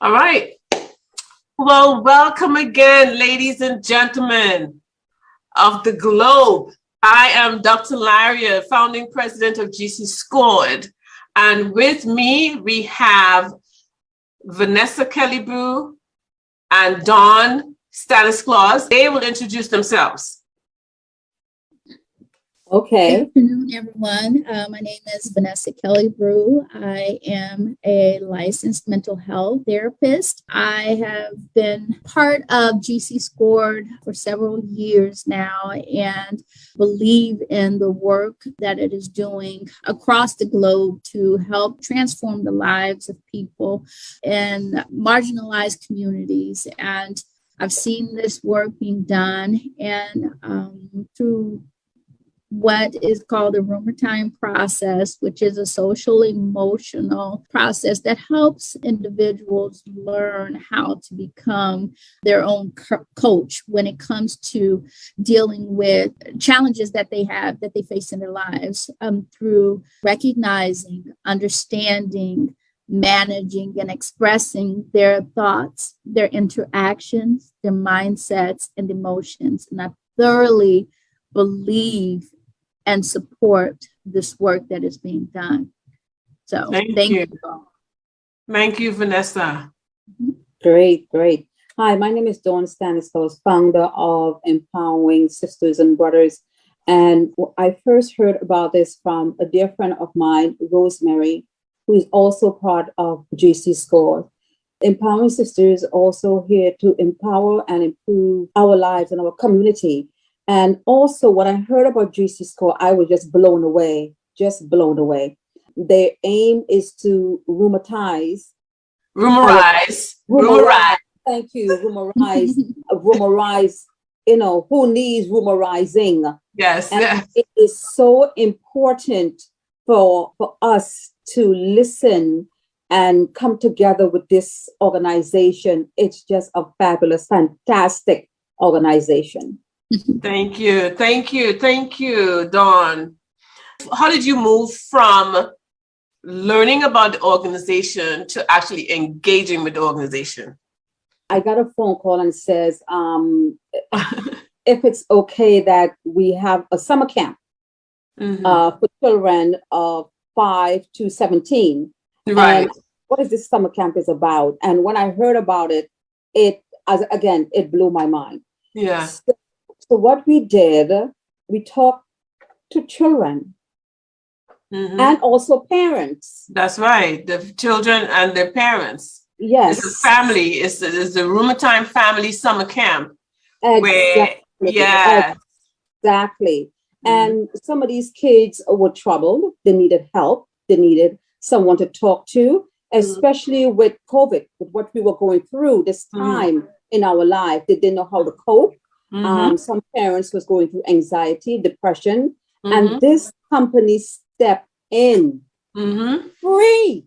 All right. Well, welcome again, ladies and gentlemen of the globe. I am Dr. Larrier, founding president of GCSCORED. And with me, we have Vanessa Kelleybrew and Dawn Stanislaus. They will introduce themselves. Okay. Good afternoon, everyone. My name is Vanessa Kelleybrew. I am a licensed mental health therapist. I have been part of GCSCORED for several years now and believe in the work that it is doing across the globe to help transform the lives of people in marginalized communities. And I've seen this work being done and through what is called the rumor time process, which is a social emotional process that helps individuals learn how to become their own coach when it comes to dealing with challenges that they have, that they face in their lives, through recognizing, understanding, managing, and expressing their thoughts, their interactions, their mindsets, and emotions. And I thoroughly believe and support this work that is being done. So thank you. Thank you, Vanessa. Great. Hi, my name is Dawn Stanislaus, founder of Empowering Sisters and Brothers. And I first heard about this from a dear friend of mine, Rosemary, who is also part of GCSCORED. Empowering Sisters also here to empower and improve our lives and our community. And also when I heard about GCSCORED, I was just blown away. Their aim is to rumorize. Thank you, rumorize, who needs rumorizing? Yes. It is so important for us to listen and come together with this organization. It's just a fabulous, fantastic organization. Thank you, Dawn. How did you move from learning about the organization to actually engaging with the organization? I got a phone call and says, if it's okay that we have a summer camp for children of 5 to 17. Right. And what is this summer camp is about? And when I heard about it, it blew my mind. Yeah. So what we did, we talked to children and also parents. That's right. The children and their parents. Yes. It's a family. It's the Rumor Time Family Summer Camp. Exactly. And some of these kids were troubled. They needed help. They needed someone to talk to, especially with COVID, with what we were going through this time in our life. They didn't know how to cope. Some parents was going through anxiety, depression, and this company stepped in free,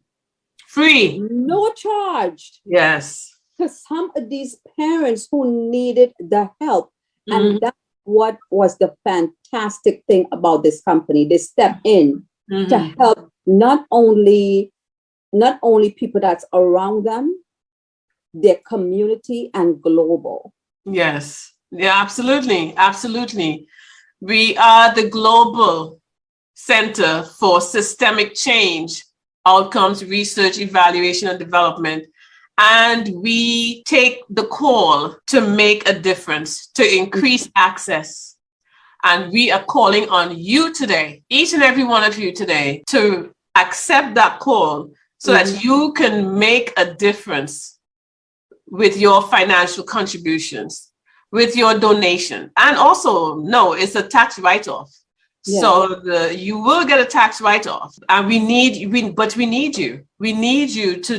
no charge. Yes, to some of these parents who needed the help, and that's what was the fantastic thing about this company. They stepped in to help not only people that's around them, their community, and global. Yes. Yeah, absolutely. We are the global center for systemic change, outcomes, research, evaluation, and development. And we take the call to make a difference, to increase access. And we are calling on you today, each and every one of you today, to accept that call so that you can make a difference with your financial contributions, with your donation. And also, no, it's a tax write-off. Yeah. So you will get a tax write-off. And we need you. We need you to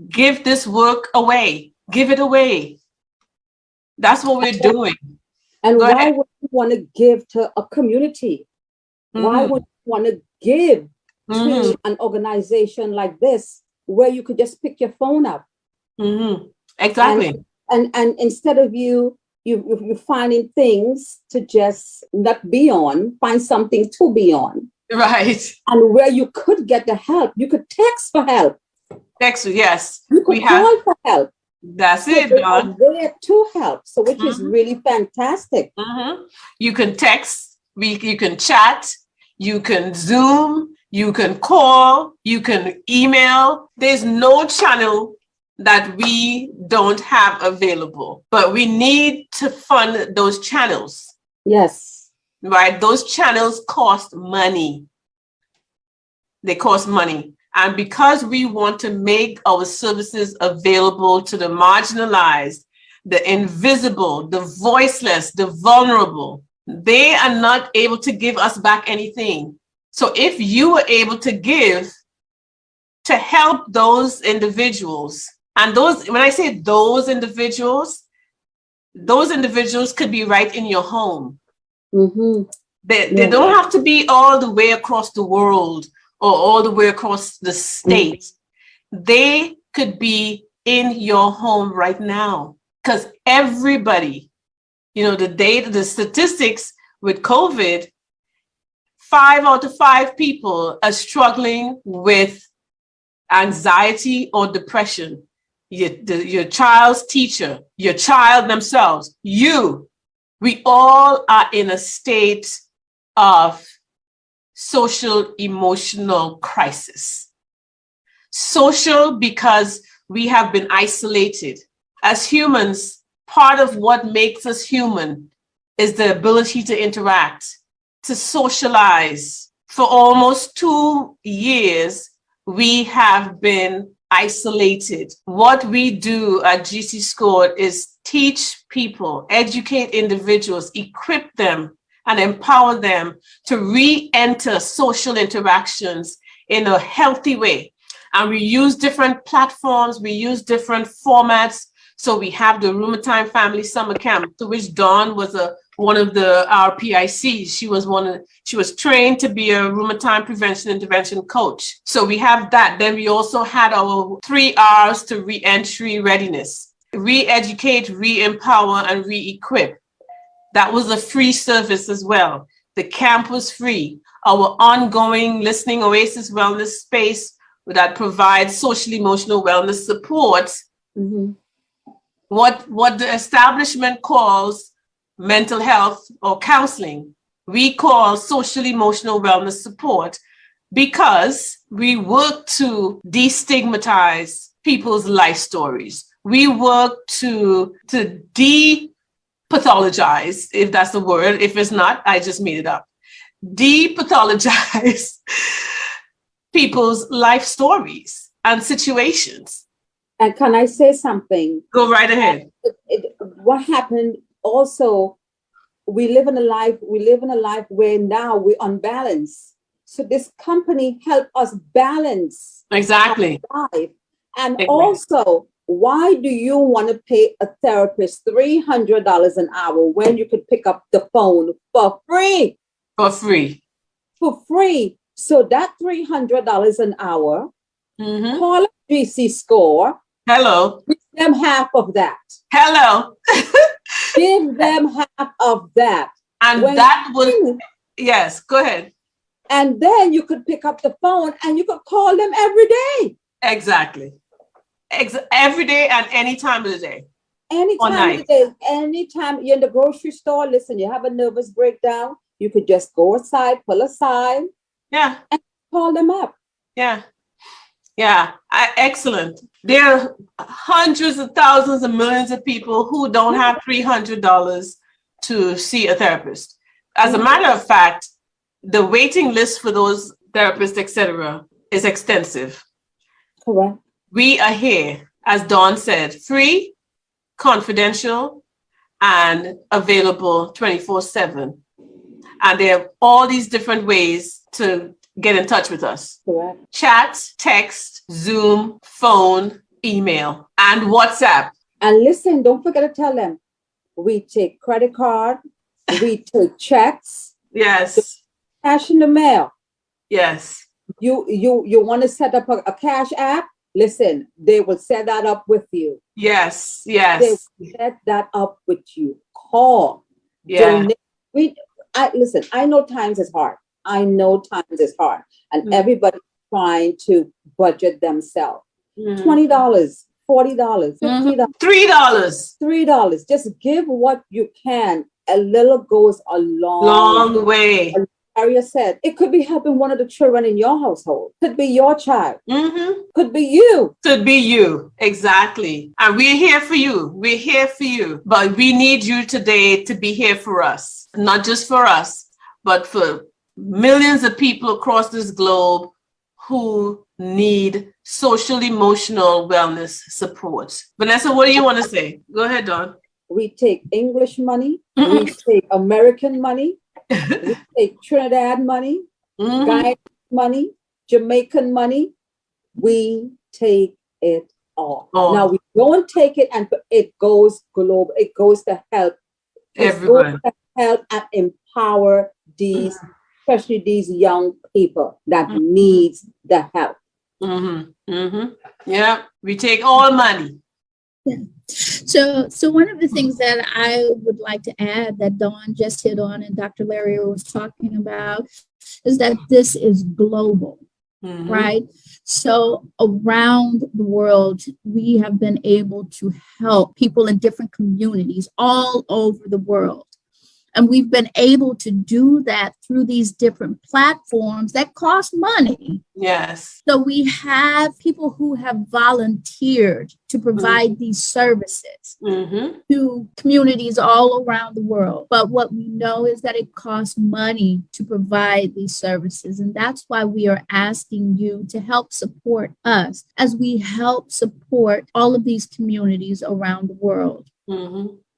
give this work away. Give it away. That's what we're doing. And why would you want to give to a community? Why would you want to give to an organization like this where you could just pick your phone up? Exactly. And instead of you finding things to just not be on, find something to be on. Right. And where you could get the help, you could text for help. Text, yes. You could We have, call for help. that's So it, they are Don. there to help. So which is Mhm. really fantastic. You can text, you can chat, you can Zoom, you can call, you can email. There's no channel that we don't have available, but we need to fund those channels, Yes. right? Those channels cost money. They cost money. And because we want to make our services available to the marginalized, the invisible, the voiceless, the vulnerable, they are not able to give us back anything. So if you were able to give to help those individuals, and those, when I say those individuals could be right in your home. Mm-hmm. They don't have to be all the way across the world or all the way across the state. They could be in your home right now, because everybody, the data, the statistics with COVID, 5 out of 5 people are struggling with anxiety or depression. Your child's teacher, your child themselves, we all are in a state of social emotional crisis. Social because we have been isolated. As humans, part of what makes us human is the ability to interact, to socialize. For almost 2 years, we have been isolated. What we do at GCSCORED is teach people, educate individuals, equip them, and empower them to re-enter social interactions in a healthy way. And we use different platforms, we use different formats. So we have the Rheumatoid Family Summer Camp, to which Dawn was one of our PICs. She was trained to be a rheumatoid prevention intervention coach. So we have that. Then we also had our 3 R's to re-entry readiness: re-educate, re-empower, and re-equip. That was a free service as well. The camp was free. Our ongoing Listening Oasis Wellness Space that provides social emotional wellness support. Mm-hmm. What the establishment calls mental health or counseling, we call social emotional wellness support, because we work to destigmatize people's life stories. We work to depathologize, if that's the word. If it's not, I just made it up. Depathologize people's life stories and situations. And can I say something? Go right ahead. What happened also, we live in a life where now we're unbalanced. So this company helped us balance Exactly. our life. And Exactly. Also, why do you want to pay a therapist $300 an hour when you could pick up the phone for free? For free. For free. So that $300 an hour, call up GCSCORE. Hello. Give them half of that. Hello. Give them half of that. And that would, yes, go ahead. And then you could pick up the phone and you could call them every day. Exactly. Every day and any time of the day. Any time of the day. Anytime you're in the grocery store, listen, you have a nervous breakdown, you could just go aside, pull aside. Yeah. And call them up. Yeah. Yeah. Excellent. There are hundreds of thousands of millions of people who don't have $300 to see a therapist. As a matter of fact, the waiting list for those therapists, etc., is extensive. Correct. We are here, as Dawn said, free, confidential, and available 24/7. And there are all these different ways to get in touch with us. Correct. Chat, text, Zoom, phone, email, and WhatsApp. And listen, don't forget to tell them, we take credit card, we take checks. Yes. Cash in the mail. Yes. You want to set up a cash app? Listen, they will set that up with you. Yes. Yes. They will set that up with you. Call. Yeah. Listen, I know times is hard. And everybody's trying to budget themselves. $20, $40, $50, $3. $3. Just give what you can. A little goes a Long way. Larrier said, it could be helping one of the children in your household. Could be your child. Could be you. Could be you. Exactly. And we're here for you. We're here for you. But we need you today to be here for us. Not just for us, but for millions of people across this globe who need social emotional wellness support. Vanessa, what do you want to say? Go ahead, Dawn. We take English money. We take American money. We take Trinidad money, Guyana money, Jamaican money. We take it all. Now we don't take it and it goes global. It goes to help everyone. To help and empower these, especially these young people that needs the help. Yeah, we take all money. Yeah. So one of the things that I would like to add that Dawn just hit on and Dr. Larrier was talking about is that this is global, right? So around the world, we have been able to help people in different communities all over the world. And we've been able to do that through these different platforms that cost money. Yes. So we have people who have volunteered to provide these services to communities all around the world. But what we know is that it costs money to provide these services. And that's why we are asking you to help support us as we help support all of these communities around the world.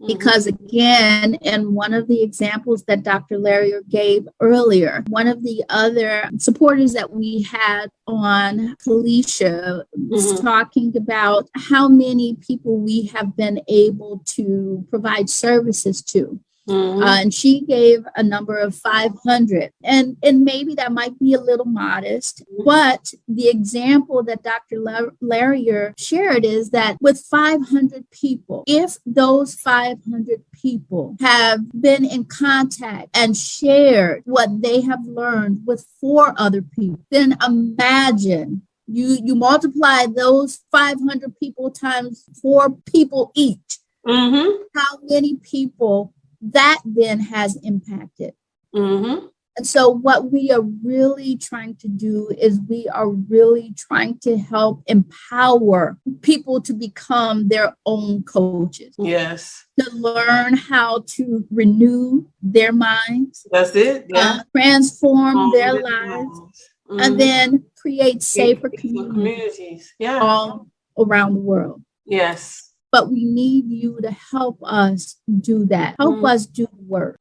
Because again, in one of the examples that Dr. Larrier gave earlier, one of the other supporters that we had on Felicia was talking about how many people we have been able to provide services to. And she gave a number of 500. And maybe that might be a little modest, but the example that Dr. Larrier shared is that with 500 people, if those 500 people have been in contact and shared what they have learned with 4 other people, then imagine you multiply those 500 people times 4 people each. How many people that then has impacted. And so what we are really trying to do is we are really trying to help empower people to become their own coaches. Yes. To learn how to renew their minds. That's it. Yeah. Transform their lives. And then create safer communities. Yeah. All around the world. Yes. But we need you to help us do that. Help us do the work.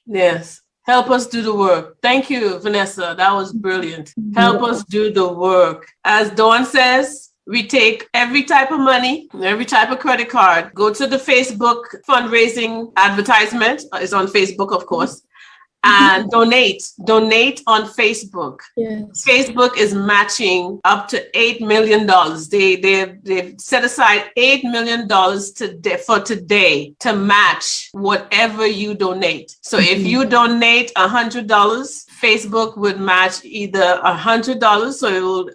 Yes. Help us do the work. Thank you, Vanessa. That was brilliant. Help us do the work. As Dawn says, we take every type of money, every type of credit card. Go to the Facebook fundraising advertisement. It's on Facebook, of course. And donate on Facebook. Yes. Facebook is matching up to $8 million. They've set aside $8 million for today to match whatever you donate. So if you donate $100, Facebook would match either $100. So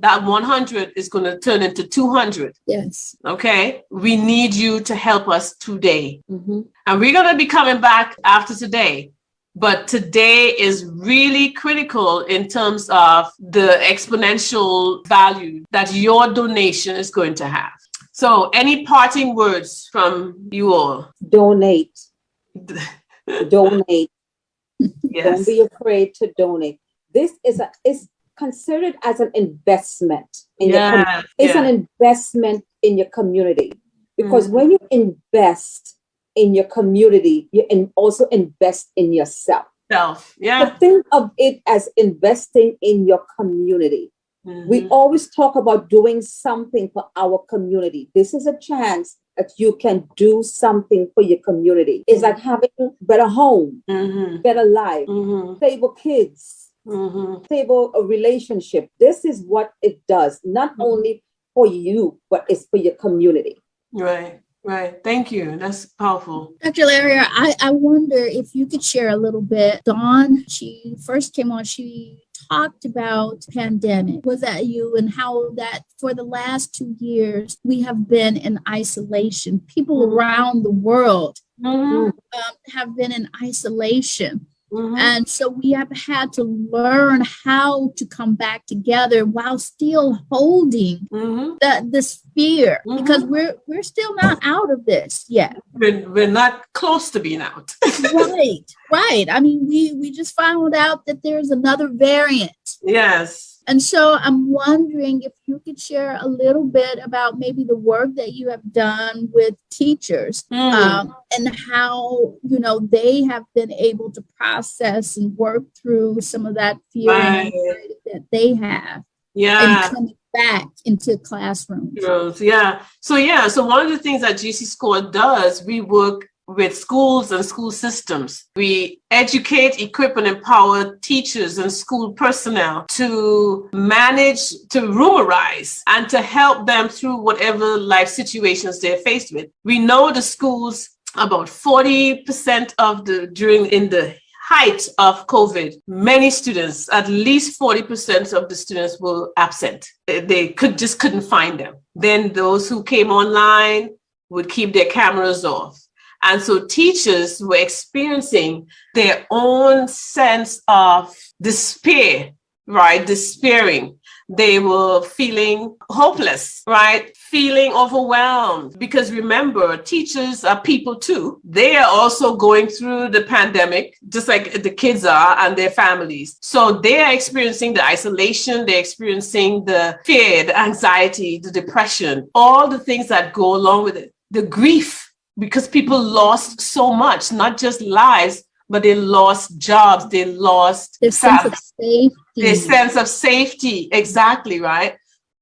that 100 is going to turn into 200. Yes. Okay. We need you to help us today. And we're going to be coming back after today. But today is really critical in terms of the exponential value that your donation is going to have. So any parting words from you all? Donate. Donate. Yes. Don't be afraid to donate. This is considered as an investment in your community. It's an investment in your community. Because when you invest in your community, you also invest in yourself. So think of it as investing in your community. We always talk about doing something for our community. This is a chance that you can do something for your community. It's like having a better home, better life, stable kids, stable relationship. This is what it does, not only for you, but it's for your community. Right. Right. Thank you. That's powerful. Dr. Larrier, I wonder if you could share a little bit. Dawn, she first came on, she talked about pandemic, was that you, and how that for the last 2 years, we have been in isolation. People around the world have been in isolation. And so we have had to learn how to come back together while still holding this fear, because we're still not out of this yet. We're not close to being out. Right. I mean, we just found out that there's another variant. Yes. And so I'm wondering if you could share a little bit about maybe the work that you have done with teachers and how, they have been able to process and work through some of that fear and anxiety that they have. And coming back into classrooms. So one of the things that GCSCORED does, we work with schools and school systems. We educate, equip, and empower teachers and school personnel to manage, to roomerize, and to help them through whatever life situations they're faced with. We know the schools, about 40% in the height of COVID, many students, at least 40% of the students were absent. They couldn't find them. Then those who came online would keep their cameras off. And so teachers were experiencing their own sense of despair, right? Despairing. They were feeling hopeless, right? Feeling overwhelmed. Because remember, teachers are people too. They are also going through the pandemic, just like the kids are and their families. So they are experiencing the isolation, they're experiencing the fear, the anxiety, the depression, all the things that go along with it. The grief, because people lost so much, not just lives, but they lost jobs, they lost their sense of safety. Their sense of safety, exactly, right?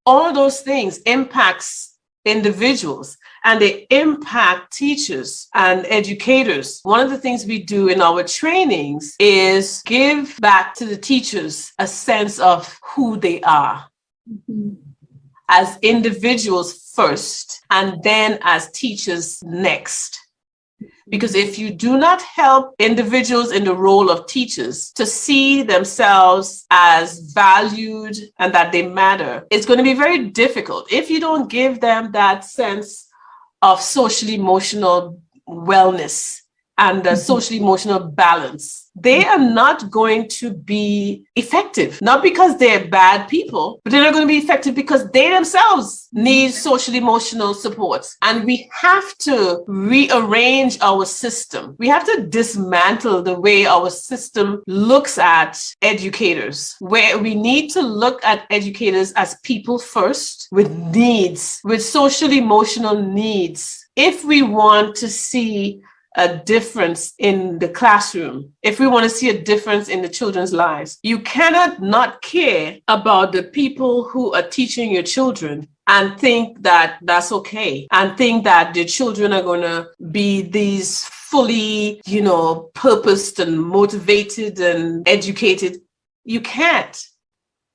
All those things impacts individuals, and they impact teachers and educators. One of the things we do in our trainings is give back to the teachers a sense of who they are. As individuals first, and then as teachers next. Because if you do not help individuals in the role of teachers to see themselves as valued and that they matter, it's going to be very difficult. If you don't give them that sense of social emotional wellness and social emotional balance, they are not going to be effective. Not because they're bad people, but they're not going to be effective because they themselves need social emotional support. And we have to rearrange our system. We have to dismantle the way our system looks at educators, where we need to look at educators as people first, with needs, with social emotional needs. If we want to see a difference in the classroom, if we want to see a difference in the children's lives, you cannot not care about the people who are teaching your children and think that that's okay, and think that the children are going to be these fully, purposed and motivated and educated. You can't.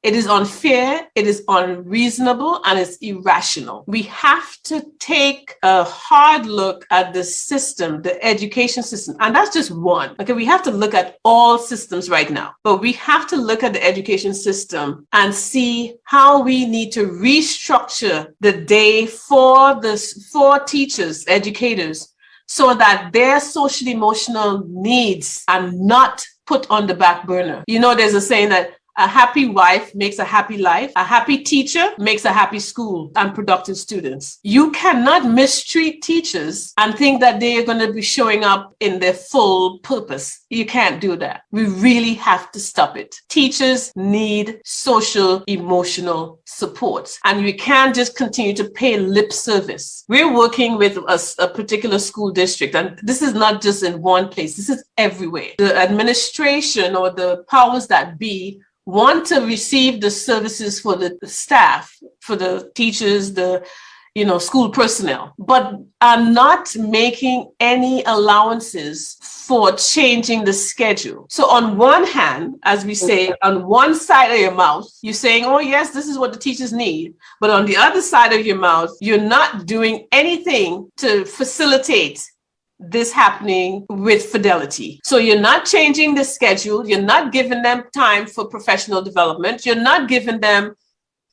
It is unfair, it is unreasonable, and it's irrational. We have to take a hard look at the system, the education system, and that's just one. Okay, we have to look at all systems right now, but we have to look at the education system and see how we need to restructure the day for teachers, educators, so that their social emotional needs are not put on the back burner. There's a saying that a happy wife makes a happy life. A happy teacher makes a happy school and productive students. You cannot mistreat teachers and think that they are going to be showing up in their full purpose. You can't do that. We really have to stop it. Teachers need social emotional support, and we can't just continue to pay lip service. We're working with a particular school district, and this is not just in one place. This is everywhere. The administration or the powers that be want to receive the services for the staff, for the teachers, the school personnel, but are not making any allowances for changing the schedule. So on one hand, as we say, on one side of your mouth, you're saying, oh yes, this is what the teachers need. But on the other side of your mouth, you're not doing anything to facilitate this happening with fidelity. So you're not changing the schedule. You're not giving them time for professional development. You're not giving them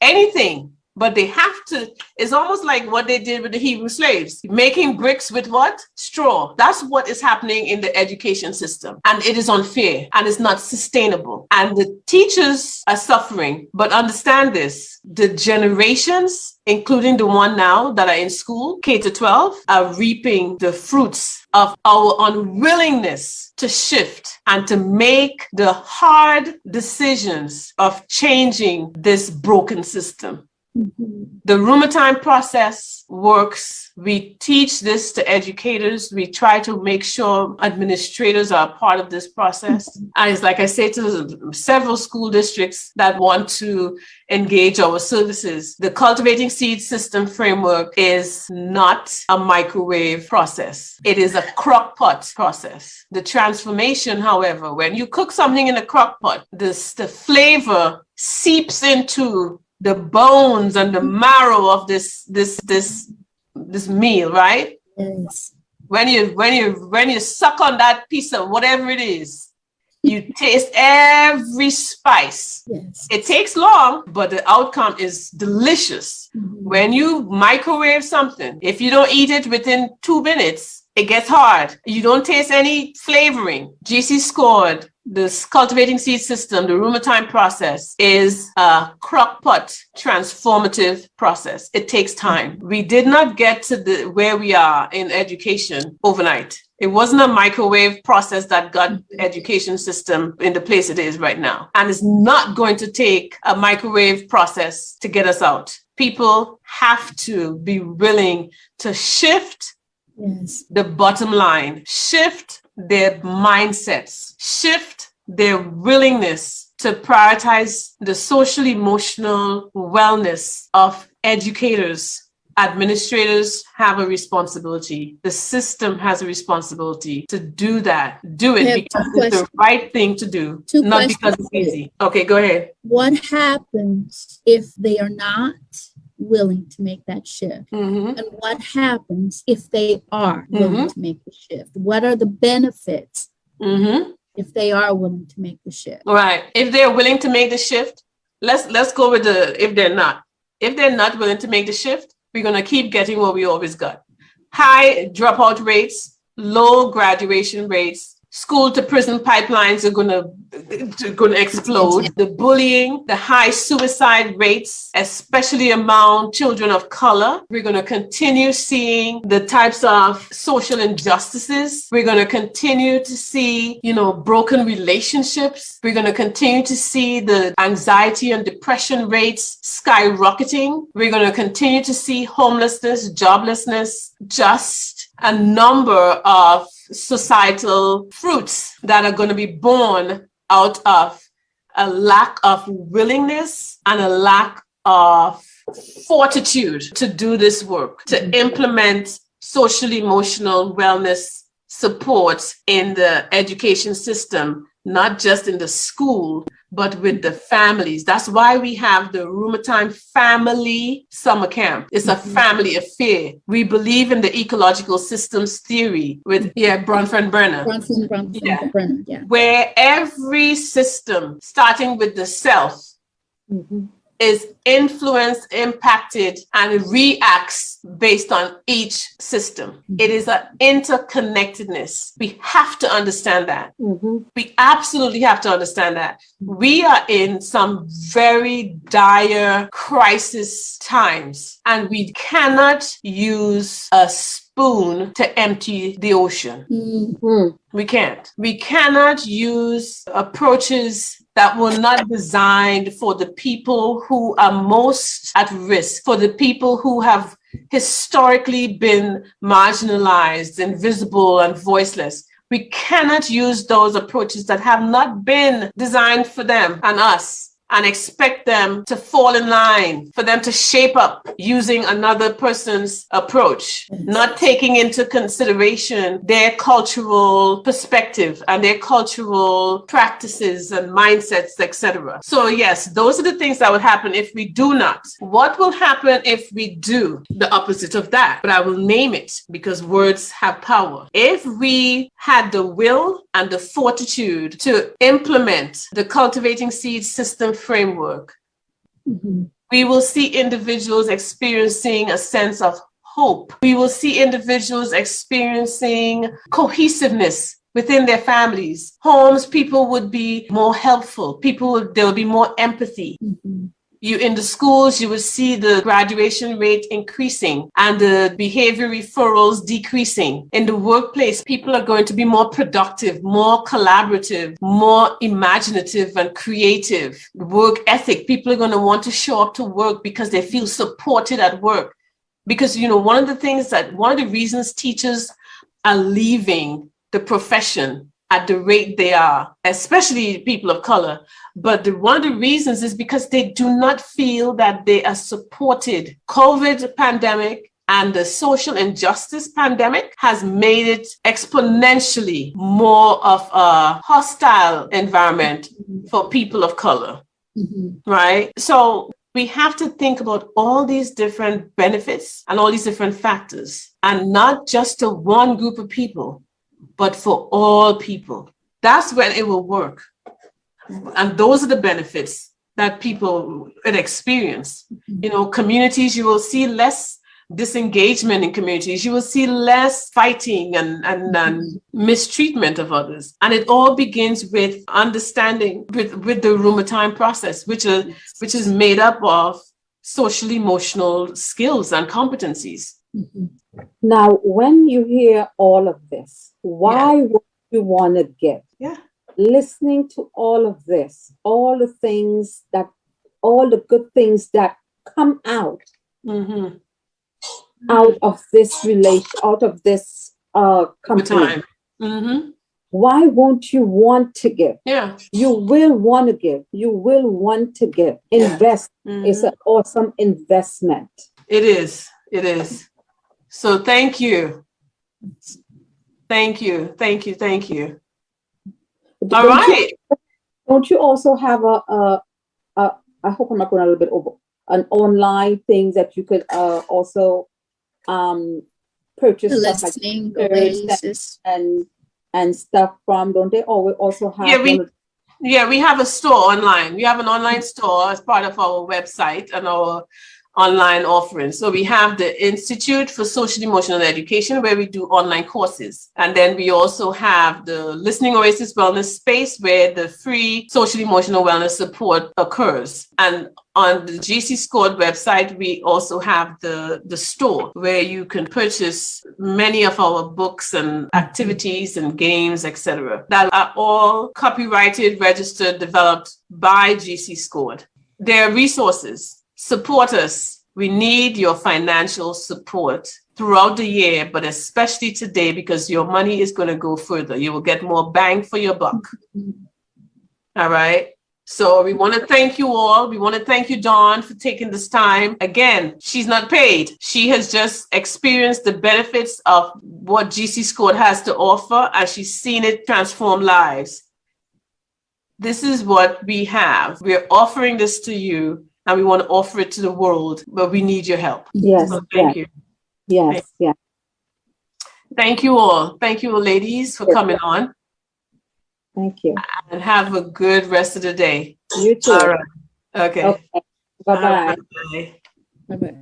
anything. But they have to, it's almost like what they did with the Hebrew slaves, making bricks with what? Straw. That's what is happening in the education system. And it is unfair and it's not sustainable. And the teachers are suffering. But understand this, the generations, including the one now that are in school, K to 12, are reaping the fruits of our unwillingness to shift and to make the hard decisions of changing this broken system. The room time process works. We teach this to educators. We try to make sure administrators are a part of this process. And it's like I say to several school districts that want to engage our services, the Cultivating Seed System framework is not a microwave process. It is a crock pot process. The transformation, however, when you cook something in a crock pot, the flavor seeps into the bones and the marrow of this meal, right? Yes. When you suck on that piece of whatever it is, you taste every spice. Yes. It takes long, but the outcome is delicious. When you microwave something, if you don't eat it within 2 minutes, it gets hard. You don't taste any flavoring. GCSCORED, this Cultivating Seed System, the room time process, is a crock pot transformative process. It takes time. We did not get to where we are in education overnight. It wasn't a microwave process that got education system in the place it is right now. And it's not going to take a microwave process to get us out. People have to be willing to shift the bottom line, shift their mindsets, shift their willingness to prioritize the social emotional wellness of educators. Administrators have a responsibility. The system has a responsibility to do that. Do it because it's the right thing to do, not because it's easy. Okay, go ahead. What happens if they are not willing to make that shift? And what happens if they are willing to make the shift? What are the benefits if they are willing to make the shift? Right. If they're willing to make the shift, let's go with the if they're not. If they're not willing to make the shift, we're going to keep getting what we always got. High dropout rates, low graduation rates, school to prison pipelines are going to explode. The bullying, the high suicide rates, especially among children of color. We're going to continue seeing the types of social injustices. We're going to continue to see, broken relationships. We're going to continue to see the anxiety and depression rates skyrocketing. We're going to continue to see homelessness, joblessness, just a number of societal fruits that are going to be born out of a lack of willingness and a lack of fortitude to do this work, to implement social emotional wellness support in the education system, not just in the school, but with the families. That's why we have the Room Time Family Summer Camp. It's a family affair. We believe in the ecological systems theory with Bronfen Brenner. Where every system, starting with the self, is influenced, impacted, and reacts based on each system. It is an interconnectedness. We have to understand that. We absolutely have to understand that. We are in some very dire crisis times, and we cannot use a spoon to empty the ocean. We can't. We cannot use approaches that were not designed for the people who are most at risk, for the people who have historically been marginalized, invisible, and voiceless. We cannot use those approaches that have not been designed for them and us. and expect them to fall in line, for them to shape up using another person's approach, not taking into consideration their cultural perspective and their cultural practices and mindsets, etc. So yes, those are the things that would happen if we do not. What will happen if we do the opposite of that? But I will name it because words have power. If we had the will and the fortitude to implement the Cultivating Seeds system framework, we will see individuals experiencing a sense of hope. We will see individuals experiencing cohesiveness within their families. Homes, people would be more helpful. There will be more empathy. You in the schools, you will see the graduation rate increasing and the behavior referrals decreasing. In the workplace, people are going to be more productive, more collaborative, more imaginative and creative. Work ethic, people are going to want to show up to work because they feel supported at work. Because, one of the reasons teachers are leaving the profession at the rate they are, especially people of color. But one of the reasons is because they do not feel that they are supported. COVID pandemic and the social injustice pandemic has made it exponentially more of a hostile environment for people of color, right? So we have to think about all these different benefits and all these different factors, and not just to one group of people, but for all people. That's when it will work. And those are the benefits that people would experience. Communities, you will see less disengagement in communities. You will see less fighting and mistreatment of others. And it all begins with understanding with the Rheumatoid process, which is made up of social emotional skills and competencies. Now, when you hear all of this, why would you want to give? Yeah. Listening to all of this, all the good things that come out of this relation, out of this company. Why won't you want to give? Yeah. You will want to give. You will want to give. Invest. It's an awesome investment. It is. It is. So thank you. Thank you. Thank you. Thank you. All right. Don't you also have I hope I'm not going a little bit over, an online thing that you could also purchase The stuff Listening like Oasis and stuff from? Don't they always also have? We have a store online. We have an online store as part of our website and our online offerings. So we have the Institute for Social Emotional Education, where we do online courses. And then we also have the Listening Oasis Wellness Space, where the free social emotional wellness support occurs. And on the GCSCORED website, we also have the store where you can purchase many of our books and activities and games, etc. that are all copyrighted, registered, developed by GCSCORED. There are resources. Support us. We need your financial support throughout the year, but especially today, because your money is going to go further. You will get more bang for your buck. All right. So we want to thank you all. We want to thank you, Dawn, for taking this time. Again, she's not paid. She has just experienced the benefits of what GCSCORED has to offer, and she's seen it transform lives. This is what we have. We're offering this to you, and we want to offer it to the world, but we need your help. Yes. So thank you. Yes. Yeah. Thank you all. Thank you, Yes. ladies, for coming on. Thank you. And have a good rest of the day. You too. All right. Okay. Okay. Bye-bye. Bye. Bye-bye.